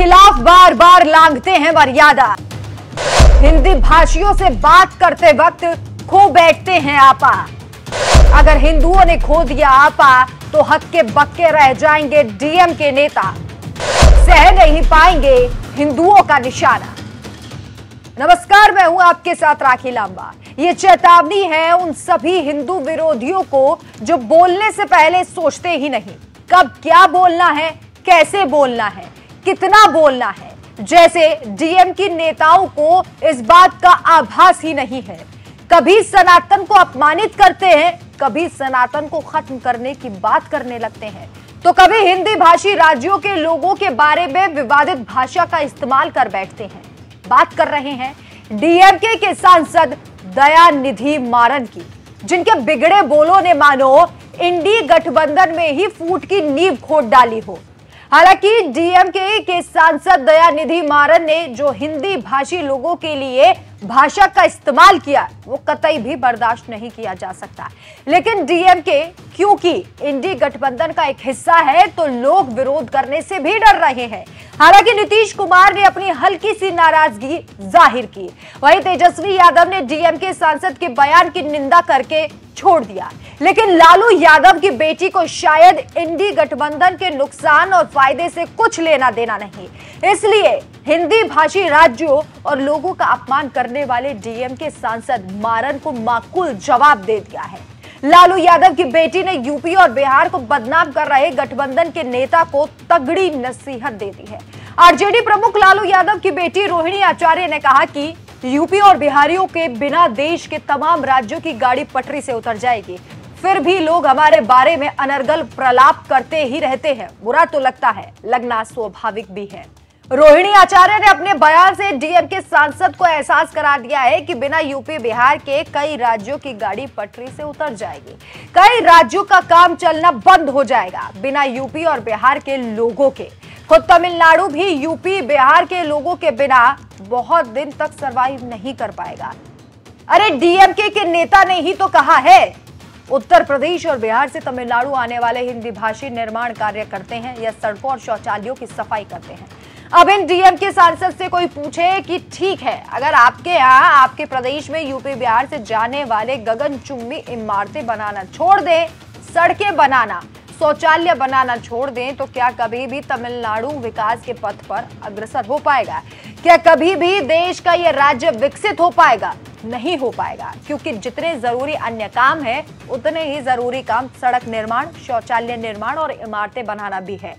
खिलाफ बार बार लांघते हैं मर्यादा। हिंदी भाषियों से बात करते वक्त खो बैठते हैं आपा। अगर हिंदुओं ने खो दिया आपा तो हक्के बक्के रह जाएंगे डीएम के नेता। सह नहीं पाएंगे हिंदुओं का निशाना। नमस्कार, मैं हूं आपके साथ राखी लांबा। ये चेतावनी है उन सभी हिंदू विरोधियों को जो बोलने से पहले सोचते ही नहीं कब क्या बोलना है, कैसे बोलना है, कितना बोलना है। जैसे डीएम की नेताओं को इस बात का आभास ही नहीं है। कभी सनातन को अपमानित करते हैं, कभी सनातन को खत्म करने की बात करने लगते हैं, तो कभी हिंदी भाषी राज्यों के लोगों के बारे में विवादित भाषा का इस्तेमाल कर बैठते हैं। बात कर रहे हैं डीएमके के सांसद दयानिधि मारन की, जिनके बिगड़े बोलों ने मानो इंडी गठबंधन में ही फूट की नींव खोद डाली हो। हालांकि डीएमके के सांसद दयानिधि मारन ने जो हिंदी भाषी लोगों के लिए भाषा का इस्तेमाल किया वो कतई भी बर्दाश्त नहीं किया जा सकता। लेकिन डीएमके क्योंकि इंडी गठबंधन का एक हिस्सा है तो लोग विरोध करने से भी डर रहे हैं। हालांकि नीतीश कुमार ने अपनी हल्की सी नाराजगी जाहिर की। वहीं तेजस्वी यादव ने डीएमके सांसद के बयान की निंदा करके छोड़ दिया। लेकिन लालू यादव की बेटी को शायद इंडी गठबंधन के नुकसान और फायदे से कुछ लेना देना नहीं, इसलिए हिंदी भाषी राज्यों और लोगों का अपमान करने वाले डीएमके सांसद मारन को माकूल जवाब दे दिया है। लालू यादव की बेटी ने यूपी और बिहार को बदनाम कर रहे गठबंधन के नेता को तगड़ी नसीहत दे दी है। आरजेडी प्रमुख लालू यादव की बेटी रोहिणी आचार्य ने कहा कि यूपी और बिहारियों के बिना देश के तमाम राज्यों की गाड़ी पटरी से उतर जाएगी। फिर भी लोग हमारे बारे में अनर्गल प्रलाप करते ही रहते हैं। बुरा तो लगता है, लगना स्वाभाविक भी है। रोहिणी आचार्य ने अपने बयान से डीएम के सांसद को एहसास करा दिया है कि बिना यूपी बिहार के कई राज्यों की गाड़ी पटरी से उतर जाएगी। कई राज्यों का काम चलना बंद हो जाएगा बिना यूपी और बिहार के लोगों के। खुद तमिलनाडु भी यूपी बिहार के लोगों के बिना बहुत दिन तक सरवाइव नहीं कर पाएगा। अरे डीएमके के नेता ने ही तो कहा है उत्तर प्रदेश और बिहार से तमिलनाडु आने वाले हिंदी भाषी निर्माण कार्य करते हैं या सड़कों और शौचालयों की सफाई करते हैं। अब इन डीएमके सांसद से कोई पूछे कि ठीक है, अगर आपके यहाँ आपके प्रदेश में यूपी बिहार से जाने वाले गगनचुंबी इमारतें बनाना छोड़ दें, सड़कें बनाना, शौचालय बनाना छोड़ दें, तो क्या कभी भी तमिलनाडु विकास के पथ पर अग्रसर हो पाएगा? क्या कभी भी देश का यह राज्य विकसित हो पाएगा? नहीं हो पाएगा, क्योंकि जितने जरूरी अन्य काम है उतने ही जरूरी काम सड़क निर्माण, शौचालय निर्माण और इमारतें बनाना भी है।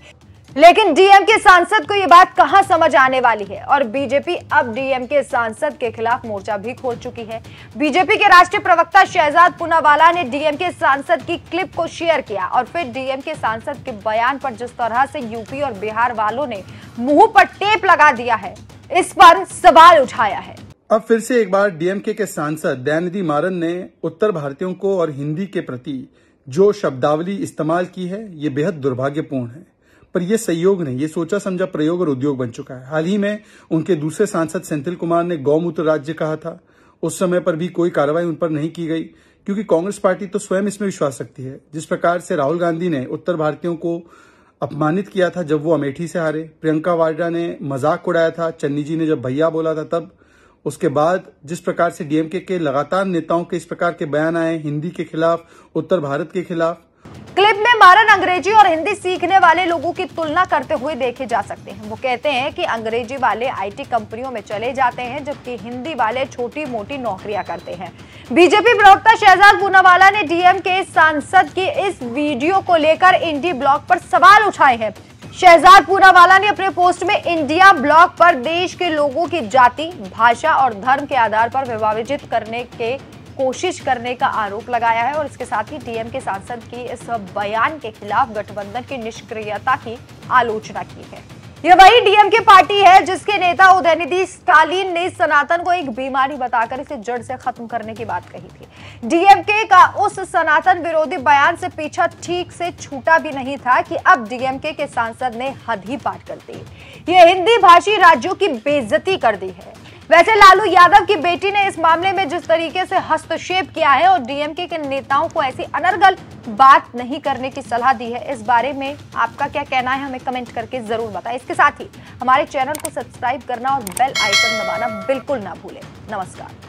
लेकिन डीएमके सांसद को यह बात कहां समझ आने वाली है और बीजेपी अब डीएमके सांसद के खिलाफ मोर्चा भी खोल चुकी है। बीजेपी के राष्ट्रीय प्रवक्ता शहजाद पूनावाला ने डीएमके सांसद की क्लिप को शेयर किया और फिर डीएमके सांसद के बयान पर जिस तरह से यूपी और बिहार वालों ने मुंह पर टेप लगा दिया है, इस पर सवाल उठाया है। अब फिर से एक बार डीएमके के सांसद दयानिधि मारन ने उत्तर भारतीयों को और हिंदी के प्रति जो शब्दावली इस्तेमाल की है ये बेहद दुर्भाग्यपूर्ण है। पर यह संयोग नहीं, ये सोचा समझा प्रयोग और उद्योग बन चुका है। हाल ही में उनके दूसरे सांसद सेंथिल कुमार ने गौमूत्र राज्य कहा था। उस समय पर भी कोई कार्रवाई उन पर नहीं की गई, क्योंकि कांग्रेस पार्टी तो स्वयं इसमें विश्वास रखती है। जिस प्रकार से राहुल गांधी ने उत्तर भारतीयों को अपमानित किया था जब वो अमेठी से हारे, प्रियंका वाड्रा ने मजाक उड़ाया था, चन्नी जी ने जब भैया बोला था तब, उसके बाद जिस प्रकार से डीएमके के लगातार नेताओं के इस प्रकार के बयान आए हिंदी के खिलाफ, उत्तर भारत के खिलाफ। क्लिप में मारन अंग्रेजी और हिंदी सीखने वाले लोगों की तुलना करते हुए देखे जा सकते हैं। वो कहते हैं कि अंग्रेजी वाले आईटी कंपनियों में चले जाते हैं जबकि हिंदी वाले छोटी मोटी नौकरियां करते हैं। बीजेपी प्रवक्ता शहजाद पूनावाला ने डीएमके सांसद की इस वीडियो को लेकर इंडी ब्लॉग पर सवाल उठाए हैं। शहजाद पूनावाला ने अपने पोस्ट में इंडिया ब्लॉग पर देश के लोगों की जाति, भाषा और धर्म के आधार पर विभाजित करने के कोशिश करने का आरोप लगाया है और इसके साथ ही डीएमके सांसद की इस बयान के खिलाफ गठबंधन की निष्क्रियता की आलोचना की है। यह वही डीएमके पार्टी है जिसके नेता उदयनिधि स्टालिन ने सनातन को एक बीमारी बताकर इसे जड़ से खत्म करने की बात कही थी। डीएमके का उस सनातन विरोधी बयान से पीछा ठीक से छूटा भी नहीं था कि अब डीएमके के सांसद ने हद ही पार कर दी। यह हिंदी भाषी राज्यों की बेइज्जती कर दी है। वैसे लालू यादव की बेटी ने इस मामले में जिस तरीके से हस्तक्षेप किया है और डीएमके के नेताओं को ऐसी अनर्गल बात नहीं करने की सलाह दी है, इस बारे में आपका क्या कहना है हमें कमेंट करके जरूर बताएं। इसके साथ ही हमारे चैनल को सब्सक्राइब करना और बेल आइकन दबाना बिल्कुल ना भूलें। नमस्कार।